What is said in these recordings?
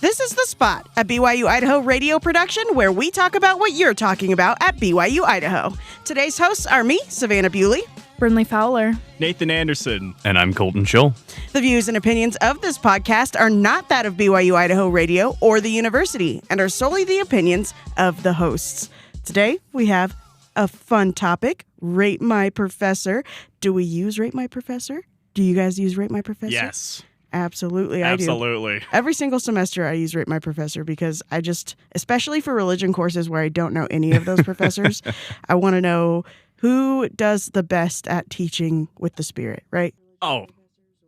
This is The Spot, a BYU-Idaho radio production where we talk about what you're talking about at BYU-Idaho. Today's hosts are me, Savannah Bewley, Brinley Fowler, Nathan Andersen, and I'm Colton Scholl. The views and opinions of this podcast are not that of BYU-Idaho Radio or the university and are solely the opinions of the hosts. Today, we have a fun topic, Rate My Professor. Do we use Rate My Professor? Do you guys use Rate My Professor? Yes. Absolutely, I do. Absolutely. Every single semester I use Rate My Professor because I just, especially for religion courses where I don't know any of those professors, I want to know who does the best at teaching with the Spirit, right? Oh,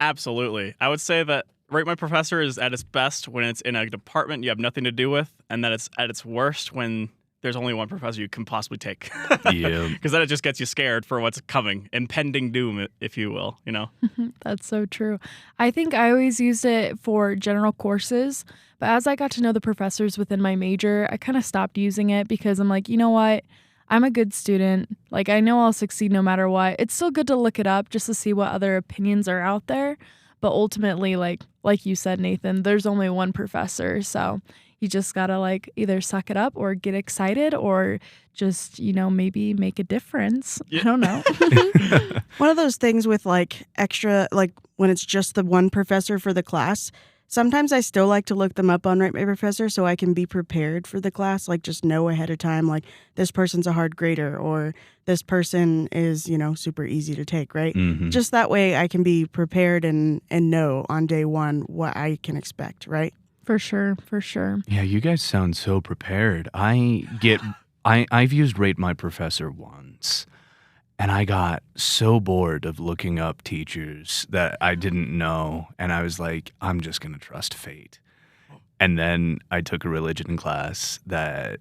absolutely. I would say that Rate My Professor is at its best when it's in a department you have nothing to do with, and that it's at its worst when there's only one professor you can possibly take. Yeah. Because then it just gets you scared for what's coming, impending doom, if you will, you know? That's so true. I think I always used it for general courses, but as I got to know the professors within my major, I kind of stopped using it because I'm like, you know what? I'm a good student. Like, I know I'll succeed no matter what. It's still good to look it up just to see what other opinions are out there. But ultimately, like you said, Nathan, there's only one professor, so you just gotta either suck it up or get excited or just, maybe make a difference. Yeah. I don't know. One of those things with extra, when it's just the one professor for the class, sometimes I still like to look them up on Rate My Professor so I can be prepared for the class, just know ahead of time, this person's a hard grader or this person is, super easy to take, right? Mm-hmm. Just that way I can be prepared and know on day one what I can expect, right? For sure, for sure. Yeah, you guys sound so prepared. I've used Rate My Professor once, and I got so bored of looking up teachers that I didn't know, and I was like, I'm just going to trust fate. And then I took a religion class that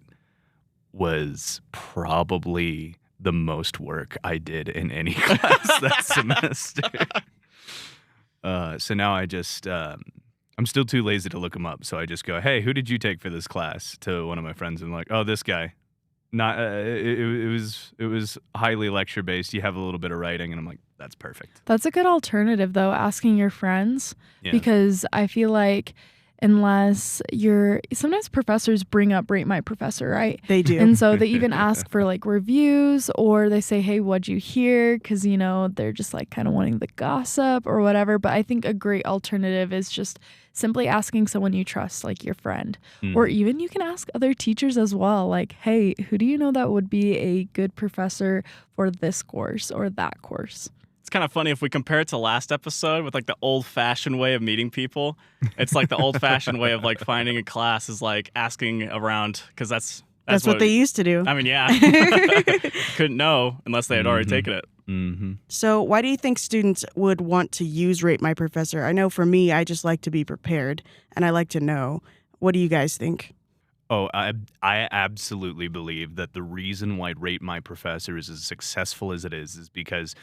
was probably the most work I did in any class that semester. So now I just... I'm still too lazy to look them up, so I just go, "Hey, who did you take for this class?" to one of my friends, and like, "Oh, this guy." Not it was highly lecture based. You have a little bit of writing, and I'm like, "That's perfect." That's a good alternative, though, asking your friends, Yeah. because I feel like sometimes professors bring up Rate My Professor, right? They do. And so they even ask for reviews, or they say, hey, what'd you hear? Because, they're just kind of wanting the gossip or whatever. But I think a great alternative is just simply asking someone you trust, like your friend. Or even you can ask other teachers as well, hey, who do you know that would be a good professor for this course or that course? It's kind of funny if we compare it to last episode with the old-fashioned way of meeting people. It's the old-fashioned way of finding a class is asking around, because that's what they used to do. I mean, yeah. Couldn't know unless they had already taken it. Mm-hmm. So why do you think students would want to use Rate My Professor? I know for me, I just like to be prepared and I like to know. What do you guys think? Oh, I absolutely believe that the reason why Rate My Professor is as successful as it is because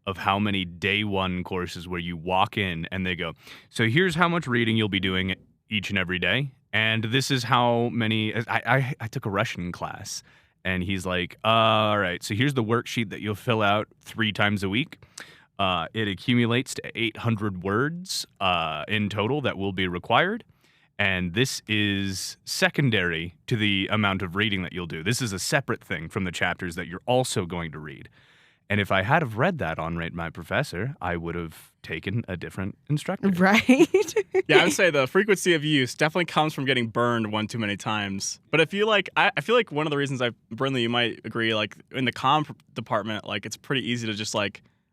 of how many day one courses where you walk in and they go, so here's how much reading you'll be doing each and every day. And this is how many, I took a Russian class and he's like, all right, so here's the worksheet that you'll fill out 3 times a week. It accumulates to 800 words in total that will be required. And this is secondary to the amount of reading that you'll do. This is a separate thing from the chapters that you're also going to read. And if I had have read that on Rate My Professor, I would have taken a different instructor. Right? Yeah, I would say the frequency of use definitely comes from getting burned one too many times. But if you I feel like one of the reasons Brinley, you might agree, in the comm department, it's pretty easy to just well,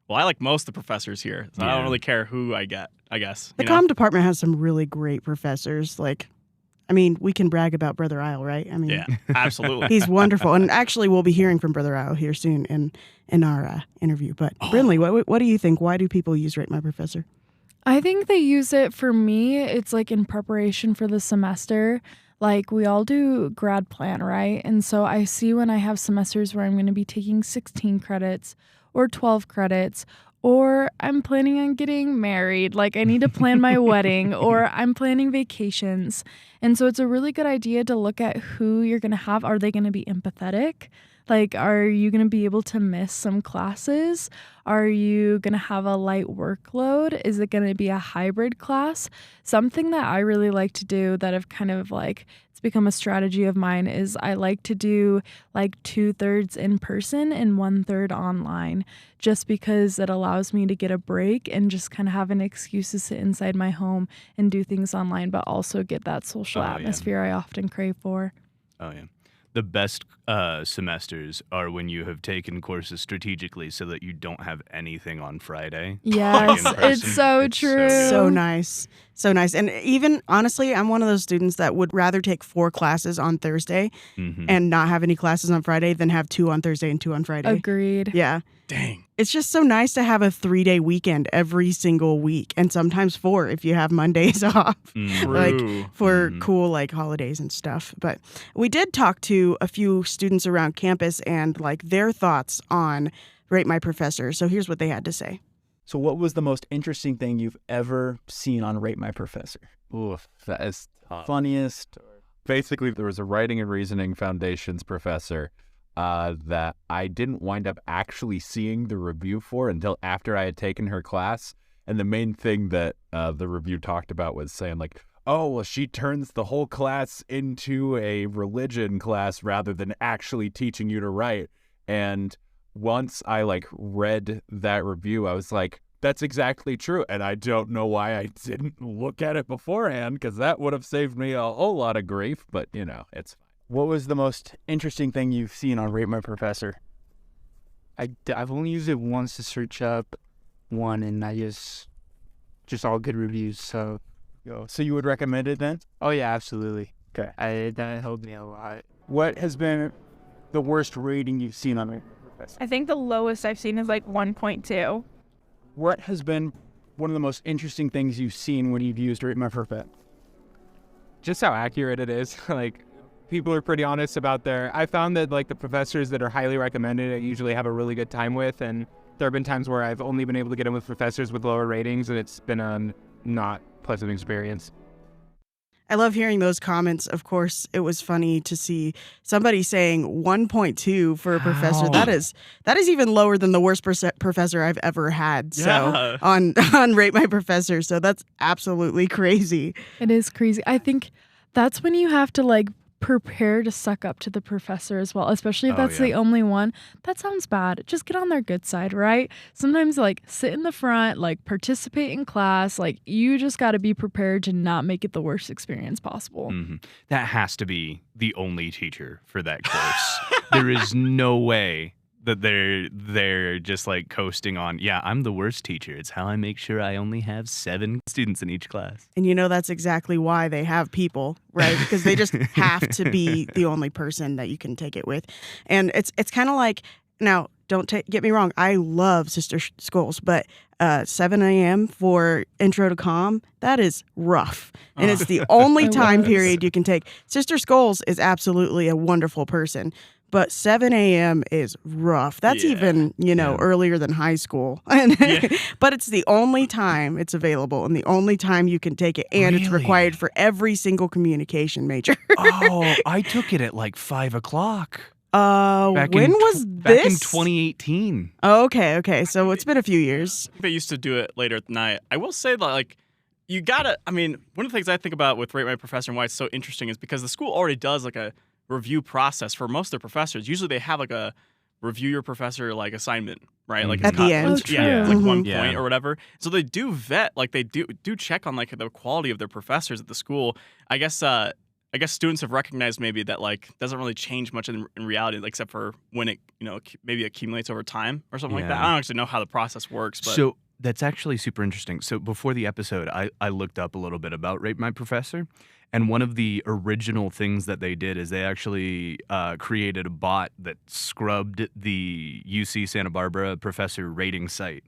I like most of the professors here, so I don't really care who I get, I guess. The comm department has some really great professors. We can brag about Brother Isle, right? Yeah, absolutely. He's wonderful. And actually, we'll be hearing from Brother Isle here soon in our interview. But Brinley, what do you think? Why do people use Rate My Professor? I think they use it, for me, it's in preparation for the semester. We all do grad plan, right? And so I see when I have semesters where I'm going to be taking 16 credits or 12 credits, or I'm planning on getting married, I need to plan my wedding, or I'm planning vacations. And so it's a really good idea to look at who you're going to have. Are they going to be empathetic? Like, are you going to be able to miss some classes? Are you going to have a light workload? Is it going to be a hybrid class? Something that I really like to do that I've kind of like, it's become a strategy of mine is I like to do like 2/3 in person and 1/3 online, just because it allows me to get a break and just kind of have an excuse to sit inside my home and do things online, but also get that social atmosphere I often crave for. Oh, yeah. The best semesters are when you have taken courses strategically so that you don't have anything on Friday. Yes, like in person. it's so It's true. good. So nice. So nice. And even honestly, I'm one of those students that would rather take 4 classes on Thursday Mhm. and not have any classes on Friday than have 2 on Thursday and 2 on Friday. Agreed. Yeah. Dang. It's just so nice to have a 3-day weekend every single week, and sometimes 4 if you have Mondays off. Mm. Like True. for cool like holidays and stuff. But we did talk to a few students around campus and like their thoughts on Rate My Professor. So here's what they had to say. So what was the most interesting thing you've ever seen on Rate My Professor? Oof, that is tough. Funniest? Basically, there was a writing and reasoning foundations professor that I didn't wind up actually seeing the review for until after I had taken her class. And the main thing that the review talked about was saying like, oh, well, she turns the whole class into a religion class rather than actually teaching you to write. And once I like read that review, I was like, that's exactly true. And I don't know why I didn't look at it beforehand, because that would have saved me a whole lot of grief. But, you know, it's fine. What was the most interesting thing you've seen on Rate My Professor? I've only used it once to search up one, and I just all good reviews. So you would recommend it then? oh yeah, absolutely. Okay. That helped me a lot. What has been the worst rating you've seen on Rate My Professor? I think the lowest I've seen is like 1.2. What has been one of the most interesting things you've seen when you've used Rate My Professor? Just how accurate it is. Like, people are pretty honest about I found that like the professors that are highly recommended, I usually have a really good time with, and there have been times where I've only been able to get in with professors with lower ratings, and it's been a not pleasant experience. I love hearing those comments. Of course, it was funny to see somebody saying 1.2 for a professor. That is even lower than the worst professor I've ever had. Yeah. So on Rate My Professor. So that's absolutely crazy. It is crazy. I think that's when you have to like prepare to suck up to the professor as well, especially if that's the only one. That sounds bad. Just get on their good side, right? Sometimes like sit in the front, like participate in class. Like you just got to be prepared to not make it the worst experience possible. Mm-hmm. That has to be the only teacher for that course. There is no way that they're just like coasting on, yeah, I'm the worst teacher. It's how I make sure I only have 7 students in each class. And you know that's exactly why they have people, right? Because they just have to be the only person that you can take it with. And it's kind of like, now, don't get me wrong, I love Sister Scholl's, but 7 a.m. for Intro to Comm, that is rough. And it's the only time period you can take. Sister Scholl's is absolutely a wonderful person. But 7 a.m. is rough. That's even, earlier than high school. But it's the only time it's available and the only time you can take it. And it's required for every single communication major. Oh, I took it at like 5 o'clock. When was this? Back in 2018. Oh, okay. So it's been a few years. They used to do it later at night. I will say that, like, you gotta, one of the things I think about with Rate My Professor and why it's so interesting is because the school already does like a review process for most of their professors. Usually they have like a review your professor like assignment, right? Like at the end. Oh, true. Yeah, like 1 point or whatever. So they do vet, like they do check on like the quality of their professors at the school. I guess students have recognized maybe that like doesn't really change much in reality, like, except for when it maybe accumulates over time or something like that. I don't actually know how the process works, but So that's actually super interesting. So before the episode, I looked up a little bit about Rate My Professor. And one of the original things that they did is they actually created a bot that scrubbed the UC Santa Barbara professor rating site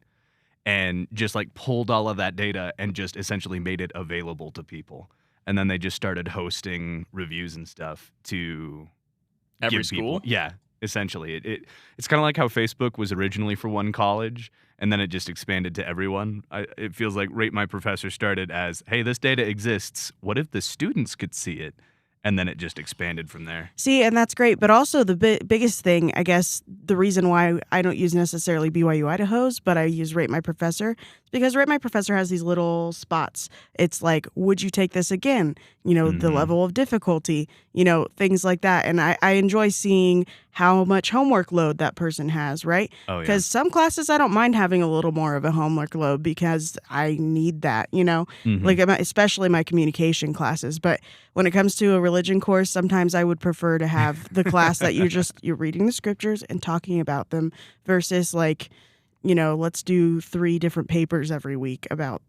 and just like pulled all of that data and just essentially made it available to people. And then they just started hosting reviews and stuff to every give school. People, yeah, essentially. It's kind of like how Facebook was originally for one college, and then it just expanded to everyone. It feels like Rate My Professor started as, hey, this data exists. What if the students could see it? And then it just expanded from there. See, and that's great. But also the biggest thing, I guess, the reason why I don't use necessarily BYU-Idaho's, but I use Rate My Professor, is because Rate My Professor has these little spots. It's like, would you take this again? You know, the level of difficulty, you know, things like that. And I enjoy seeing how much homework load that person has, right? Oh, yeah. Because some classes I don't mind having a little more of a homework load because I need that, you know, like especially my communication classes. But when it comes to a religion course, sometimes I would prefer to have the class that you're reading the scriptures and talking about them versus like, you know, let's do 3 different papers every week about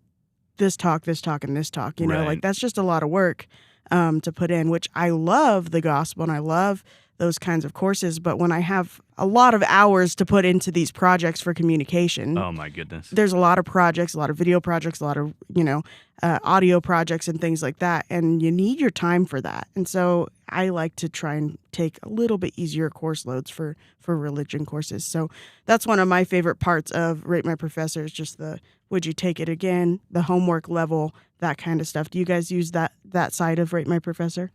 this talk, and this talk, you know, Right. like that's just a lot of work to put in, which I love the gospel and I love those kinds of courses. But when I have a lot of hours to put into these projects for communication, Oh, my goodness. there's a lot of projects, a lot of video projects, a lot of, you know, audio projects and things like that. And you need your time for that. And so I like to try and take a little bit easier course loads for religion courses. So that's one of my favorite parts of Rate My Professor is just the, would you take it again, the homework level, that kind of stuff. Do you guys use that side of Rate My Professor?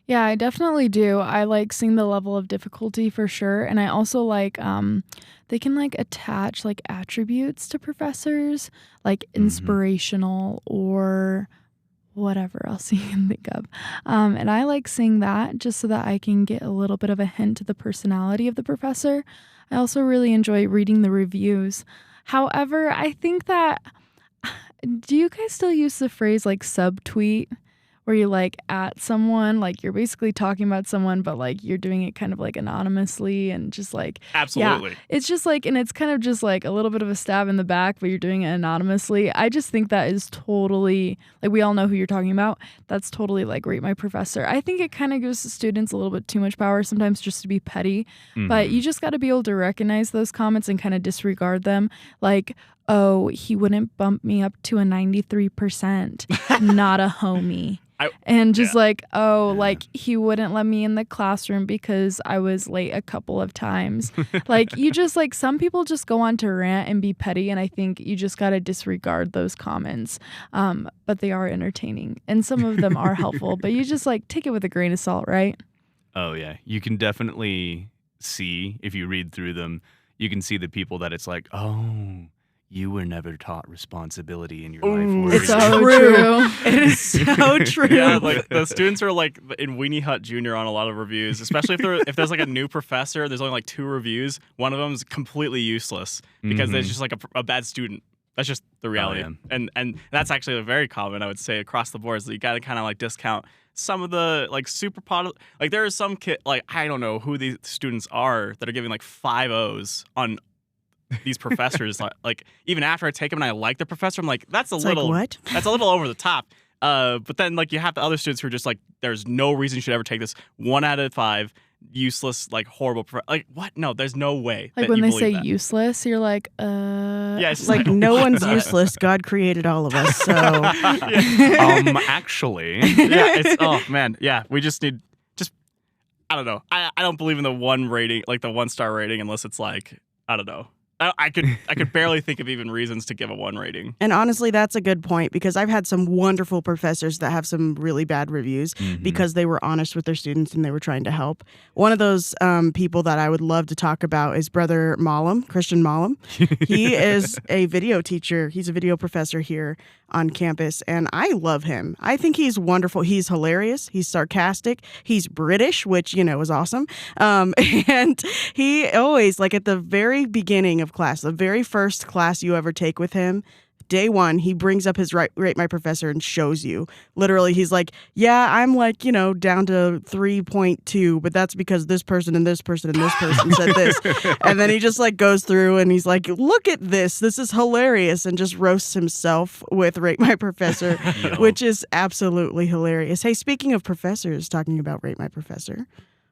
Yeah, I definitely do. I like seeing the level of difficulty for sure. And I also like they can like attach like attributes to professors, like inspirational or whatever else you can think of. And I like seeing that just so that I can get a little bit of a hint to the personality of the professor. I also really enjoy reading the reviews. However, I think that, do you guys still use the phrase like subtweet? Where you like at someone, like you're basically talking about someone, but like you're doing it kind of like anonymously and just like Absolutely. Yeah, it's just like, and it's kind of just like a little bit of a stab in the back, but you're doing it anonymously. I just think that is totally like, we all know who you're talking about. That's totally like Rate My Professor. I think it kind of gives the students a little bit too much power sometimes just to be petty, but you just got to be able to recognize those comments and kind of disregard them. Like, oh, he wouldn't bump me up to a 93%, not a homie. Like he wouldn't let me in the classroom because I was late a couple of times. Like you just like, some people just go on to rant and be petty, and I think you just got to disregard those comments. But they are entertaining and some of them are helpful, but you just like take it with a grain of salt, right? Oh, yeah. You can definitely see, if you read through them, you can see the people that it's like, oh, you were never taught responsibility in your life. Were It's you? so true. It is so true. Yeah, like the students are like in Weenie Hut Jr. on a lot of reviews, especially if there's like a new professor. There's only like 2 reviews. One of them is completely useless because there's just like a bad student. That's just the reality. Oh, yeah. And that's actually very common, I would say, across the board. So you got to kind of like discount some of the like super like there is some kid, like I don't know who these students are that are giving like 5 O's on these professors. Like even after I take them and I like the professor, I'm like, that's a little what? That's a little over the top. But then like you have the other students who are just like, there's no reason you should ever take this. 1 out of 5, useless, like horrible. Like what? No, there's no way. Like that when you they believe say that. useless, you're like, Yeah, it's just Like no one's useless. God created all of us. So Actually. Yeah, it's oh man, yeah. We just need I don't know. I don't believe in the 1 rating, like the 1-star rating, unless it's like I don't know. I could barely think of even reasons to give a 1 rating. And honestly, that's a good point because I've had some wonderful professors that have some really bad reviews because they were honest with their students and they were trying to help. One of those people that I would love to talk about is Brother Malum, Christian Malum. He is a video teacher. He's a video professor here on campus, and I love him. I think he's wonderful. He's hilarious. He's sarcastic. He's British, which, you know, is awesome. And he always, like at the very beginning of class, the very first class you ever take with him, day 1, he brings up his Rate My Professor and shows you. Literally, he's like, yeah, I'm like, you know, down to 3.2, but that's because this person and this person and this person said this. And then he just like goes through and he's like, look at this. This is hilarious. And just roasts himself with Rate My Professor, which is absolutely hilarious. Hey, speaking of professors, talking about Rate My Professor,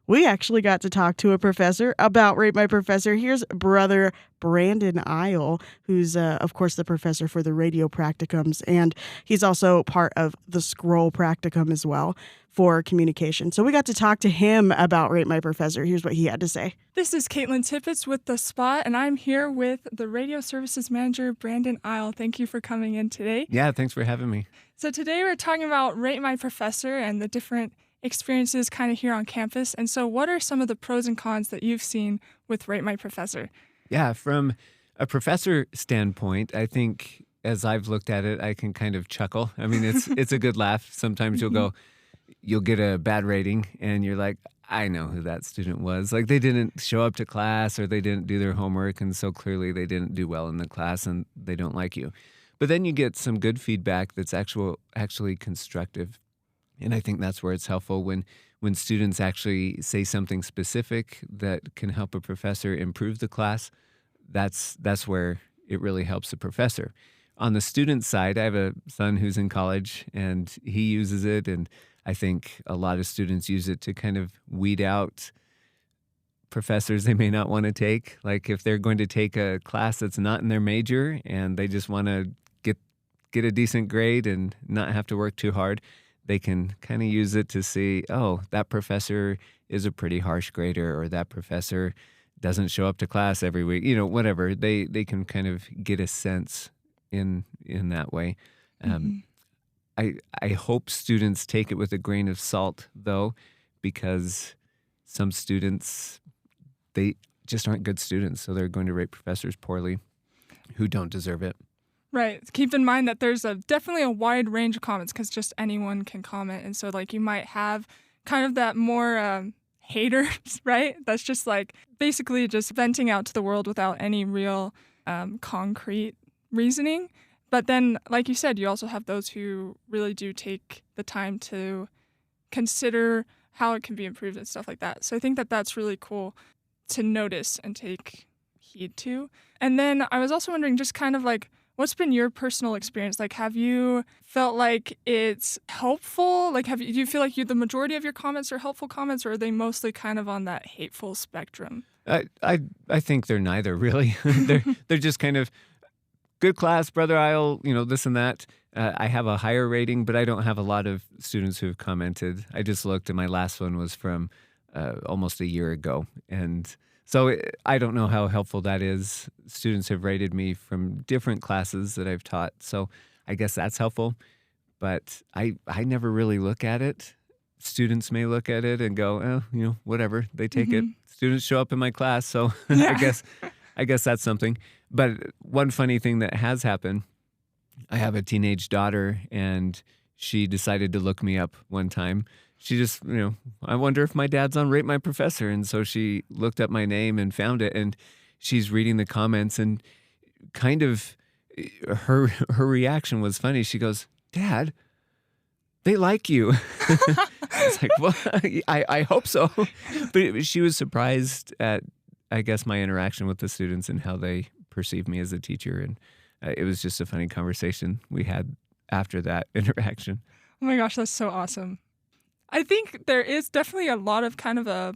we actually got to talk to a professor about Rate My Professor. Here's Brother Brandon Isle, who's, of course, the professor for the radio practicums, and he's also part of the Scholl practicum as well for communication. So we got to talk to him about Rate My Professor. Here's what he had to say. This is Caitlin Tippett with The Spot, and I'm here with the Radio Services Manager, Brandon Isle. Thank you for coming in today. Yeah, thanks for having me. So today we're talking about Rate My Professor and the different experiences kind of here on campus. And so what are some of the pros and cons that you've seen with Rate My Professor? Yeah, from a professor standpoint, I think as I've looked at it, I can kind of chuckle. I mean, it's a good laugh. Sometimes you'll get a bad rating and you're like, I know who that student was. Like they didn't show up to class or they didn't do their homework, and so clearly they didn't do well in the class and they don't like you. But then you get some good feedback that's actually constructive. And I think that's where it's helpful when students actually say something specific that can help a professor improve the class. That's where it really helps the professor. On the student side, I have a son who's in college and he uses it, and I think a lot of students use it to kind of weed out professors they may not want to take. Like if they're going to take a class that's not in their major and they just want to get a decent grade and not have to work too hard, they can kind of use it to see, oh, that professor is a pretty harsh grader, or that professor doesn't show up to class every week. You know, whatever. They can kind of get a sense in that way. I hope students take it with a grain of salt, though, because some students, they just aren't good students, so they're going to rate professors poorly who don't deserve it. Right. Keep in mind that there's definitely a wide range of comments because just anyone can comment. And so like you might have kind of that more haters, right? That's just like basically just venting out to the world without any real concrete reasoning. But then, like you said, you also have those who really do take the time to consider how it can be improved and stuff like that. So I think that that's really cool to notice and take heed to. And then I was also wondering just kind of like, what's been your personal experience? Like, have you felt like it's helpful? Like, do you feel like the majority of your comments are helpful comments, or are they mostly kind of on that hateful spectrum? I think they're neither, really. They're just kind of good class, Brother Isle, this and that. I have a higher rating, but I don't have a lot of students who have commented. I just looked, and my last one was from almost a year ago, and so I don't know how helpful that is. Students have rated me from different classes that I've taught, so I guess that's helpful. But I never really look at it. Students may look at it and go, oh, whatever. They take it. Students show up in my class, so Yeah. I guess that's something. But one funny thing that has happened, I have a teenage daughter, and she decided to look me up one time. She just, I wonder if my dad's on Rate My Professor. And so she looked up my name and found it, and she's reading the comments, and kind of her reaction was funny. She goes, Dad, they like you. It's like, well, I hope so. But she was surprised at, I guess, my interaction with the students and how they perceive me as a teacher. And it was just a funny conversation we had after that interaction. Oh my gosh, that's so awesome. I think there is definitely a lot of kind of a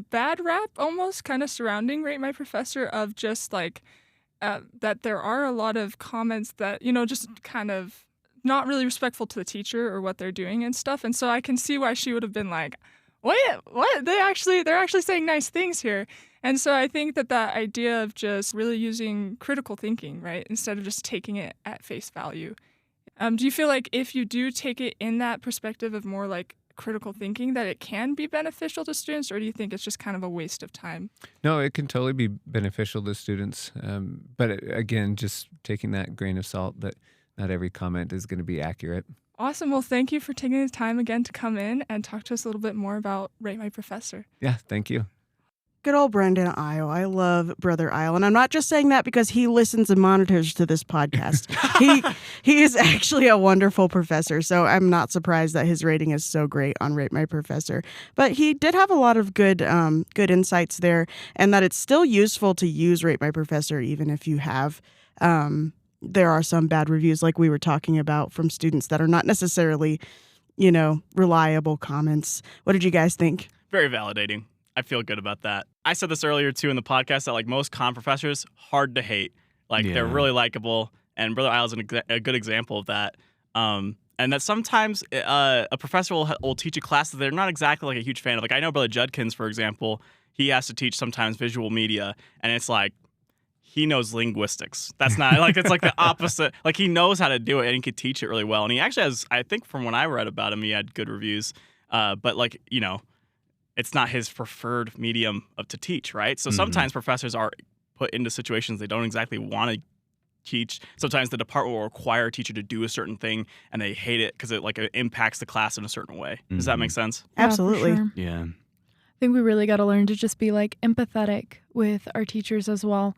bad rap almost kind of surrounding Rate My Professor of just like that there are a lot of comments that, just kind of not really respectful to the teacher or what they're doing and stuff. And so I can see why she would have been like, what? They're actually saying nice things here. And so I think that idea of just really using critical thinking, right, instead of just taking it at face value. Do you feel like if you do take it in that perspective of more like critical thinking, that it can be beneficial to students, or do you think it's just kind of a waste of time? No, it can totally be beneficial to students. But again, just taking that grain of salt that not every comment is going to be accurate. Awesome. Well, thank you for taking the time again to come in and talk to us a little bit more about Rate My Professor. Yeah, thank you. Good old Brandon Isle. I love Brother Isle. And I'm not just saying that because he listens and monitors to this podcast. He is actually a wonderful professor, so I'm not surprised that his rating is so great on Rate My Professor. But he did have a lot of good insights there, and that it's still useful to use Rate My Professor even if you have there are some bad reviews like we were talking about from students that are not necessarily, reliable comments. What did you guys think? Very validating. I feel good about that. I said this earlier, too, in the podcast that, like, most comm professors, hard to hate. Like, they're really likable, and Brother Isle's a good example of that. And that sometimes a professor will teach a class that they're not exactly, like, a huge fan of. Like, I know Brother Judkins, for example, he has to teach sometimes visual media, and it's like, he knows linguistics. That's not, like, it's like the opposite. Like, he knows how to do it, and he could teach it really well. And he actually has, I think from when I read about him, he had good reviews. but like, it's not his preferred medium to teach, right? So sometimes professors are put into situations they don't exactly want to teach. Sometimes the department will require a teacher to do a certain thing, and they hate it because it impacts the class in a certain way. Does that make sense? Yeah, for Absolutely. sure. Yeah. I think we really got to learn to just be like empathetic with our teachers as well.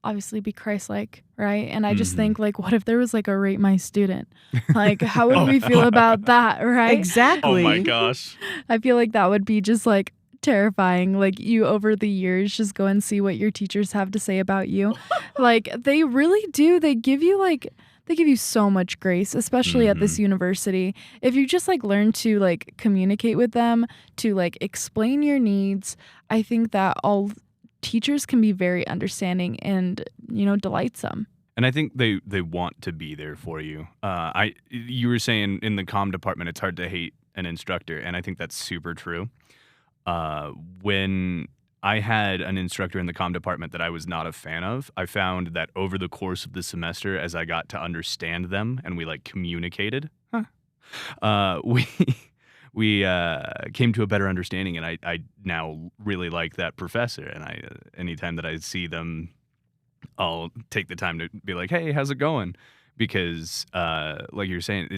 Obviously be Christ-like, right? And I just think like, what if there was like a rate my student? Like, how would we feel about that, right? Exactly. Oh my gosh. I feel like that would be just like terrifying. Like, you over the years just go and see what your teachers have to say about you. Like, they really do. They give you so much grace, especially at this university. If you just like learn to like communicate with them, to like explain your needs, I think that all teachers can be very understanding and, delightsome. And I think they want to be there for you. You were saying in the comm department, it's hard to hate an instructor, and I think that's super true. When I had an instructor in the comm department that I was not a fan of, I found that over the course of the semester, as I got to understand them and we like communicated, we came to a better understanding, and I now really like that professor. And anytime that I see them, I'll take the time to be like, hey, how's it going? Because like you're saying,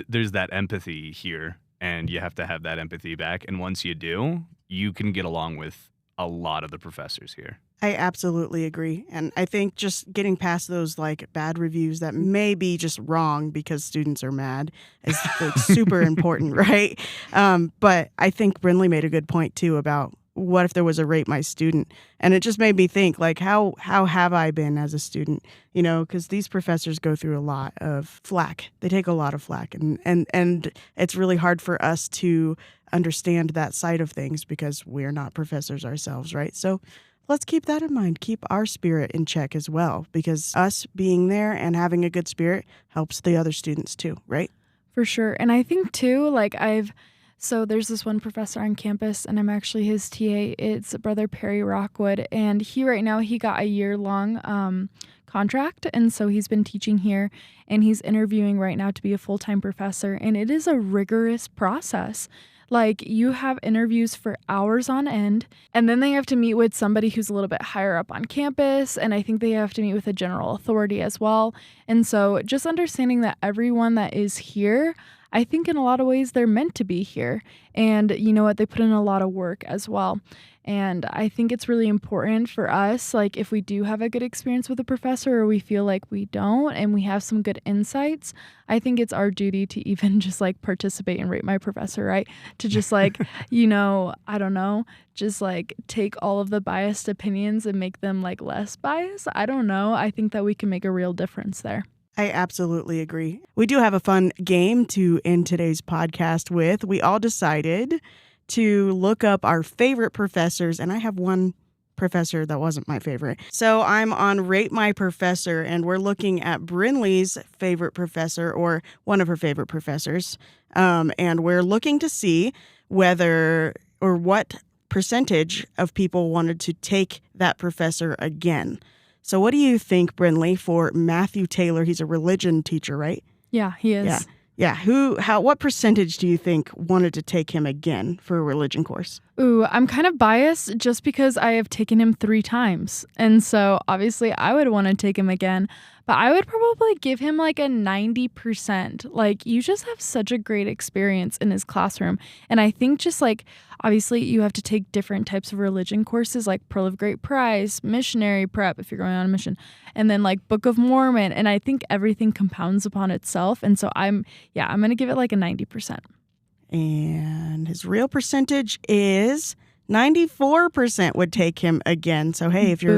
there's that empathy here, and you have to have that empathy back. And once you do, you can get along with a lot of the professors here. I absolutely agree. And I think just getting past those like bad reviews that may be just wrong because students are mad is like super important, right? But I think Brinley made a good point too about what if there was a rate my student? And it just made me think like, how have I been as a student? Because these professors go through a lot of flack. They take a lot of flack, and it's really hard for us to understand that side of things because we're not professors ourselves, right? So let's keep that in mind. Keep our spirit in check as well, because us being there and having a good spirit helps the other students too, right? For sure. And I think too, like so there's this one professor on campus, and I'm actually his TA. It's Brother Perry Rockwood, and he got a year-long contract, and so he's been teaching here, and he's interviewing right now to be a full-time professor, and it is a rigorous process. Like, you have interviews for hours on end, and then they have to meet with somebody who's a little bit higher up on campus, and I think they have to meet with a general authority as well. And so just understanding that everyone that is here, I think in a lot of ways they're meant to be here. And you know what? They put in a lot of work as well. And I think it's really important for us, like if we do have a good experience with a professor or we feel like we don't and we have some good insights, I think it's our duty to even just like participate and rate my professor, right? To just like, I don't know, just like take all of the biased opinions and make them like less biased. I don't know. I think that we can make a real difference there. I absolutely agree. We do have a fun game to end today's podcast with. We all decided to look up our favorite professors, and I have one professor that wasn't my favorite. So I'm on Rate My Professor, and we're looking at Brinley's favorite professor, or one of her favorite professors, and we're looking to see whether or what percentage of people wanted to take that professor again. So what do you think, Brinley, for Matthew Taylor? He's a religion teacher, right? Yeah, he is. Yeah. What percentage do you think wanted to take him again for a religion course? Ooh, I'm kind of biased just because I have taken him 3 times. And so obviously I would want to take him again, but I would probably give him like a 90%. Like, you just have such a great experience in his classroom. And I think just like, obviously you have to take different types of religion courses like Pearl of Great Price, missionary prep if you're going on a mission, and then like Book of Mormon. And I think everything compounds upon itself. And so I'm going to give it like a 90%. And his real percentage is 94% would take him again. So, hey, if you're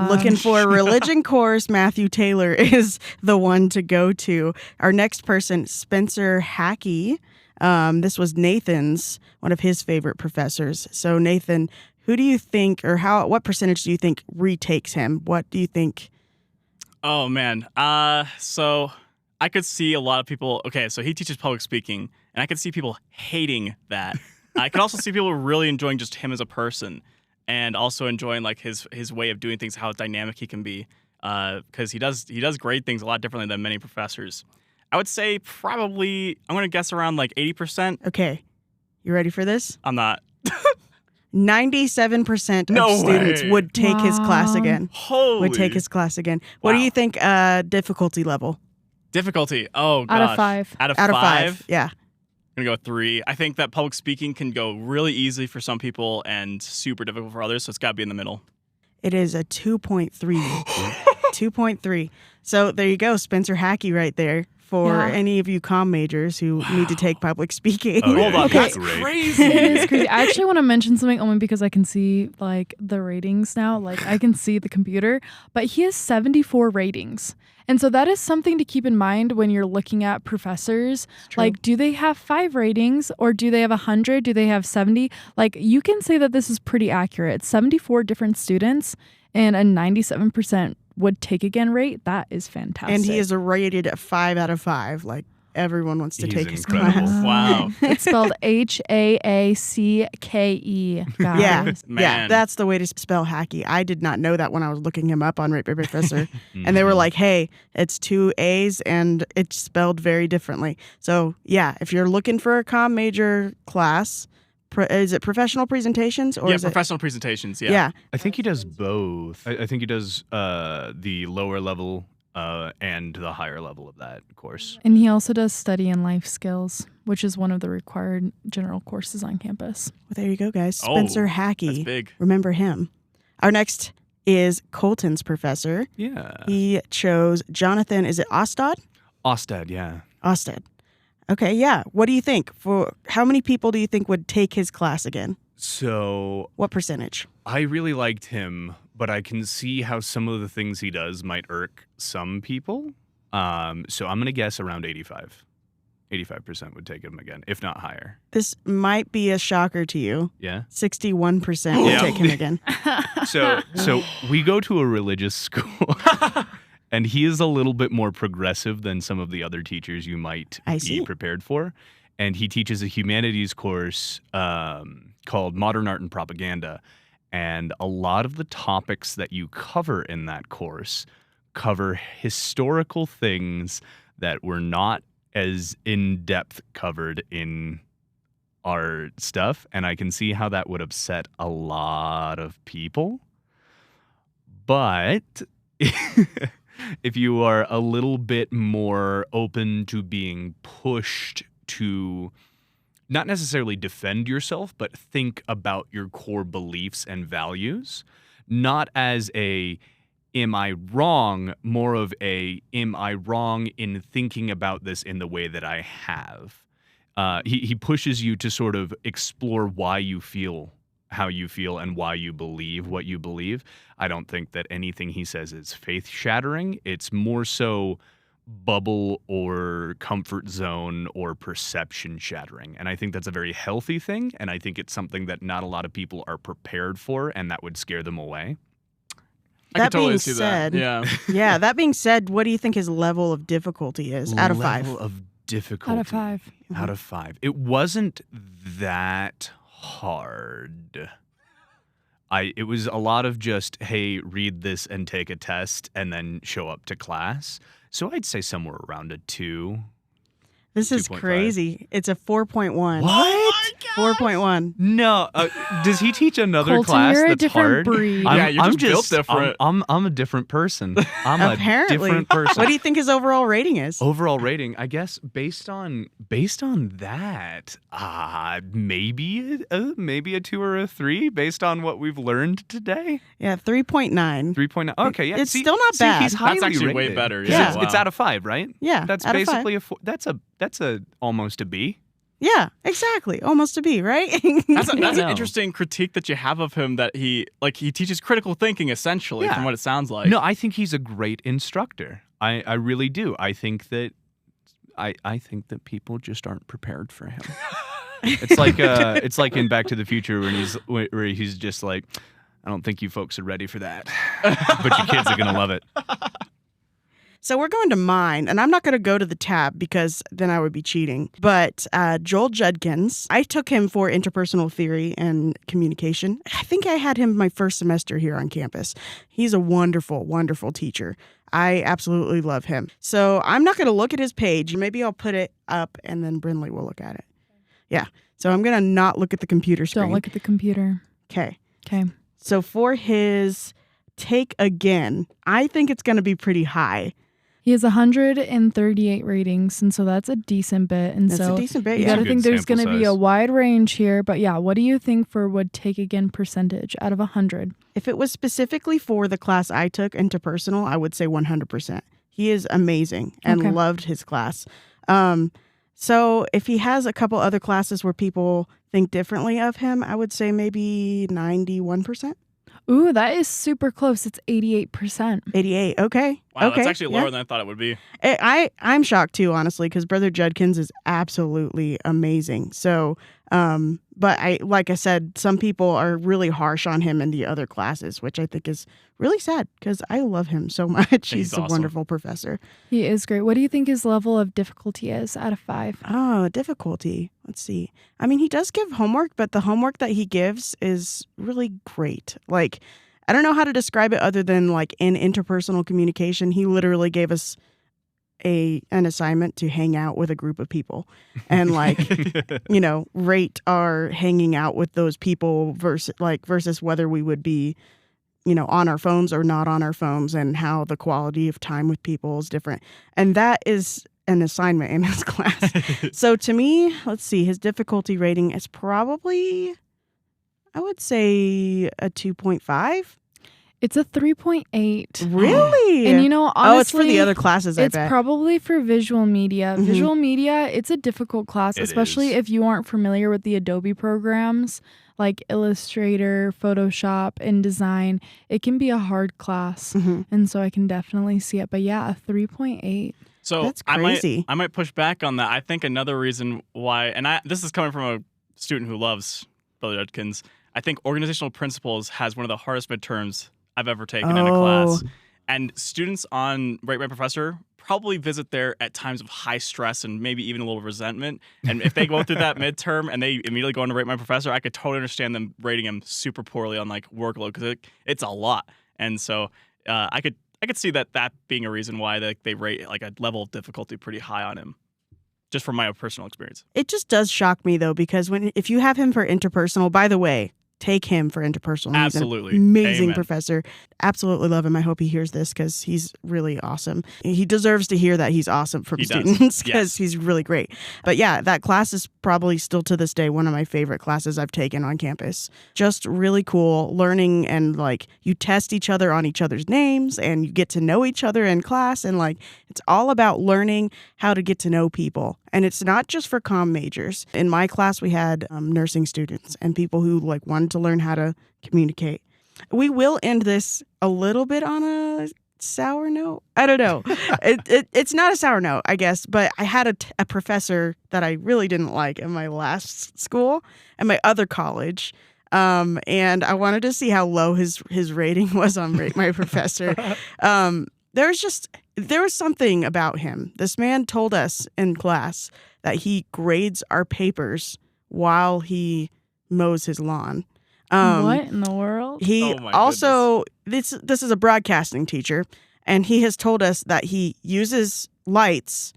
looking for a religion course, Matthew Taylor is the one to go to. Our next person, Spencer Hackey. This was Nathan's, one of his favorite professors. So, Nathan, who do you think, or what percentage do you think retakes him? What do you think? Oh, man. So I could see a lot of people. Okay, so he teaches public speaking, and I could see people hating that. I could also see people really enjoying just him as a person, and also enjoying like his way of doing things, how dynamic he can be, because he does great things a lot differently than many professors. I would say probably, I'm going to guess around like 80%. Okay. You ready for this? I'm not. 97% No of students way. would take his class again. Holy. Would take his class again. What do Wow. you think difficulty level? Difficulty. Oh, gosh. Out of 5. Out of Out of 5? 5, yeah. I'm going to go 3. I think that public speaking can go really easy for some people and super difficult for others, so it's got to be in the middle. It is a 2.3. 2.3. So there you go, Spencer Hackey right there for Yeah. any of you comm majors who need to take public speaking. Oh, yeah, Hold on. he's That's great. crazy. It's crazy. I actually want to mention something only because I can see like the ratings now. Like I can see the computer, but he has 74 ratings. And so that is something to keep in mind when you're looking at professors. true. Like, do they have 5 ratings or do they have 100? Do they have 70? Like, you can say that this is pretty accurate. 74 different students and a 97% would take again rate. That is fantastic. And he is rated at 5 out of 5. Like everyone wants to He's take his incredible. class. Wow. It's spelled Haaacke, guys. Yeah, yeah, Man. that's the way to spell Hackey. I did not know that when I was looking him up on Rate by Professor, and they were like, "Hey, it's 2 A's and it's spelled very differently." So yeah, if you're looking for a comm major class, is it professional presentations or Yeah, is professional presentations. Yeah. Yeah, I think he does both. I think he does the lower level and the higher level of that course. And he also does study and life skills, which is one of the required general courses on campus. Well, there you go, guys. Oh, Spencer That's Hackey. big. Remember him. Our next is Colton's professor. Yeah. He chose Jonathan. Is it Ostad? Ostad, yeah. Ostad. Okay, yeah. What do you think? For how many people do you think would take his class again? So What percentage? I really liked him, but I can see how some of the things he does might irk some people. So I'm going to guess around 85. 85% would take him again, if not higher. This might be a shocker to you. Yeah. 61% would Yeah. take him again. So we go to a religious school. And he is a little bit more progressive than some of the other teachers you might I be see. prepared for. And he teaches a humanities course called Modern Art and Propaganda. And a lot of the topics that you cover in that course cover historical things that were not as in-depth covered in our stuff. And I can see how that would upset a lot of people. But if you are a little bit more open to being pushed to not necessarily defend yourself, but think about your core beliefs and values, not as a am I wrong, more of a am I wrong in thinking about this in the way that I have. He pushes you to sort of explore why you feel how you feel and why you believe what you believe. I don't think that anything he says is faith-shattering. It's more so bubble or comfort zone or perception-shattering. And I think that's a very healthy thing, and I think it's something that not a lot of people are prepared for, and that would scare them away. I That could totally being see said- that. Yeah. Yeah, that being said, what do you think his level of difficulty is out of 5? Level of difficulty. Out of 5. Out of 5. It wasn't that hard. It was a lot of just, hey, read this and take a test and then show up to class. So I'd say somewhere around a 2. This is 2.5. crazy. It's a 4.1. What? 4.1 No. Does he teach another Colton, class you're a that's different hard? breed. Yeah, you're just built different. I'm a different person. I'm Apparently. a different person. What do you think his overall rating is? Overall rating, I guess, based on that, maybe a 2 or a 3 based on what we've learned today. Yeah, 3.9. 3.9. Okay, yeah. It's still not see, bad. He's highly That's actually way rated. better. 'Cause Yeah. It's out of 5, right? Yeah, That's out of 5. basically that's a almost a B. Yeah, exactly. Almost a B, right? That's an No. interesting critique that you have of him, that he teaches critical thinking essentially, Yeah. from what it sounds like. No, I think he's a great instructor. I really do. I think that people just aren't prepared for him. It's like in Back to the Future where he's just like, I don't think you folks are ready for that, but you kids are gonna love it. So we're going to mine, and I'm not going to go to the tab because then I would be cheating. But Joel Judkins, I took him for interpersonal theory and communication. I think I had him my first semester here on campus. He's a wonderful, wonderful teacher. I absolutely love him. So I'm not going to look at his page. Maybe I'll put it up, and then Brinley will look at it. Yeah. So I'm going to not look at the computer screen. Don't look at the computer. Okay. Okay. So for his take again, I think it's going to be pretty high. He has 138 ratings, and so that's a decent bit. And That's so a decent bit, you yeah. got to think there's going to be a size. wide range here. But yeah, what do you think for would take again percentage out of 100? If it was specifically for the class I took interpersonal, I would say 100%. He is amazing and Okay. loved his class. So if he has a couple other classes where people think differently of him, I would say maybe 91%. Ooh, that is super close. It's 88%. 88. Okay. Wow, okay. that's actually lower yeah. than I thought it would be. I'm shocked too, honestly, because Brother Judkins is absolutely amazing. So, but like I said, some people are really harsh on him in the other classes, which I think is really sad because I love him so much. He's a awesome. wonderful professor. He is great. What do you think his level of difficulty is out of 5? Oh, difficulty. Let's see. I mean, he does give homework, but the homework that he gives is really great. Like, I don't know how to describe it other than like in interpersonal communication, he literally gave us an assignment to hang out with a group of people and like, rate our hanging out with those people versus whether we would be, on our phones or not on our phones and how the quality of time with people is different. And that is an assignment in his class. So to me, let's see, his difficulty rating is probably, I would say a 2.5. It's a 3.8. Really? And honestly, oh, it's for the other classes, I it's bet. probably for visual media. Mhm. Visual media, it's a difficult class, It especially is. if you aren't familiar with the Adobe programs like Illustrator, Photoshop, InDesign. It can be a hard class. Mhm. And so I can definitely see it. But yeah, a 3.8. So That's crazy. I might push back on that. I think another reason why, and this is coming from a student who loves Brother Judkins, I think organizational principles has one of the hardest midterms I've ever taken in a class. And students on Rate My Professor probably visit there at times of high stress and maybe even a little resentment. And if they go through that midterm and they immediately go into Rate My Professor, I could totally understand them rating him super poorly on like workload because it's a lot. And so I could see that being a reason why they rate like a level of difficulty pretty high on him, just from my personal experience. It just does shock me though, because if you have him for interpersonal, by the way, take him for interpersonal. Absolutely. He's an amazing Amen. professor. Absolutely love him. I hope he hears this because he's really awesome. He deserves to hear that he's awesome from He does. students because Yes. he's really great. But yeah, that class is probably still to this day one of my favorite classes I've taken on campus. Just really cool learning, and like you test each other on each other's names and you get to know each other in class, and like it's all about learning how to get to know people. And it's not just for comm majors. In my class, we had nursing students and people who like wanted to learn how to communicate. We will end this a little bit on a sour note. I don't know. It's not a sour note, I guess, but I had a professor that I really didn't like in my last school and my other college. And I wanted to see how low his rating was on Rate My Professor. There was something about him. This man told us in class that he grades our papers while he mows his lawn. What in the world? He Oh my also, this is a broadcasting teacher, and he has told us that he uses lights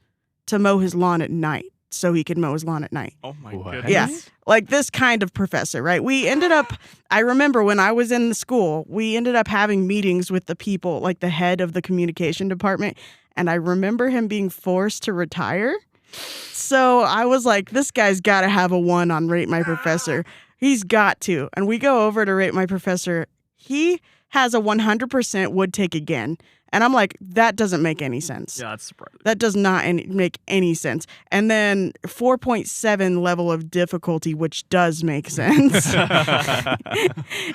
to mow his lawn at night so he can mow his lawn at night. Oh my What? goodness. Yeah. Like this kind of professor, right? We ended up, I remember when I was in the school, we ended up having meetings with the people, like the head of the communication department. And I remember him being forced to retire. So I was like, this guy's got to have a 1 on Rate My Professor. He's got to. And we go over to Rate My Professor. He has a 100% would take again. And I'm like, that doesn't make any sense. Yeah, that's surprising. That does not make any sense. And then 4.7 level of difficulty, which does make sense.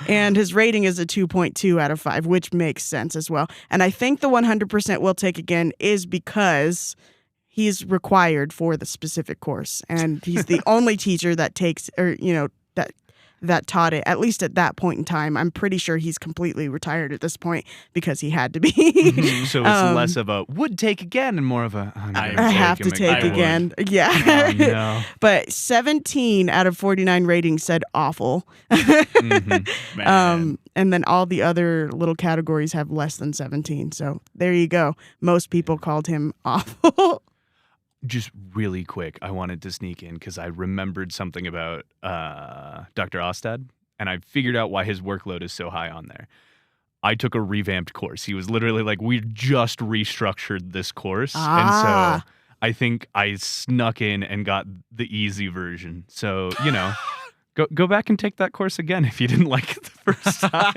And his rating is a 2.2 out of 5, which makes sense as well. And I think the 100% will take again is because he's required for the specific course. And he's the only teacher that takes, or, that taught it, at least at that point in time. I'm pretty sure he's completely retired at this point because he had to be. So it's less of a would take again and more of a I have to take again. Yeah. Oh, no. But 17 out of 49 ratings said awful. Man. And then all the other little categories have less than 17. So there you go. Most people called him awful. just really quick, I wanted to sneak in because I remembered something about Dr. Ostad, and I figured out why his workload is so high on there. I took a revamped course. He was literally like, we just restructured this course. And so I think I snuck in and got the easy version. So, go back and take that course again if you didn't like it the first time.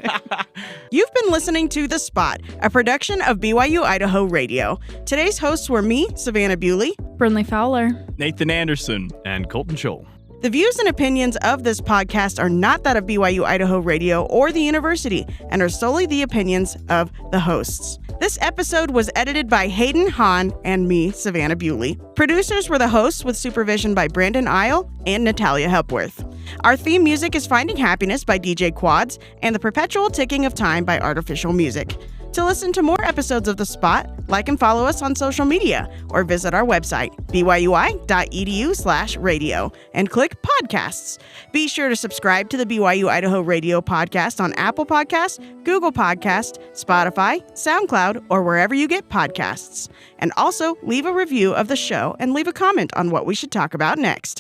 You've been listening to The Spot, a production of BYU-Idaho Radio. Today's hosts were me, Savannah Bewley, Brinley Fowler, Nathan Andersen, and Colton Scholl. The views and opinions of this podcast are not that of BYU-Idaho Radio or the university and are solely the opinions of the hosts. This episode was edited by Hayden Hahn and me, Savannah Bewley. Producers were the hosts with supervision by Brandon Isle and Natalia Hepworth. Our theme music is Finding Happiness by DJ Quads and The Perpetual Ticking of Time by Artificial Music. To listen to more episodes of The Spot, like and follow us on social media or visit our website, byui.edu/radio, and click podcasts. Be sure to subscribe to the BYU-Idaho Radio podcast on Apple Podcasts, Google Podcasts, Spotify, SoundCloud, or wherever you get podcasts. And also leave a review of the show and leave a comment on what we should talk about next.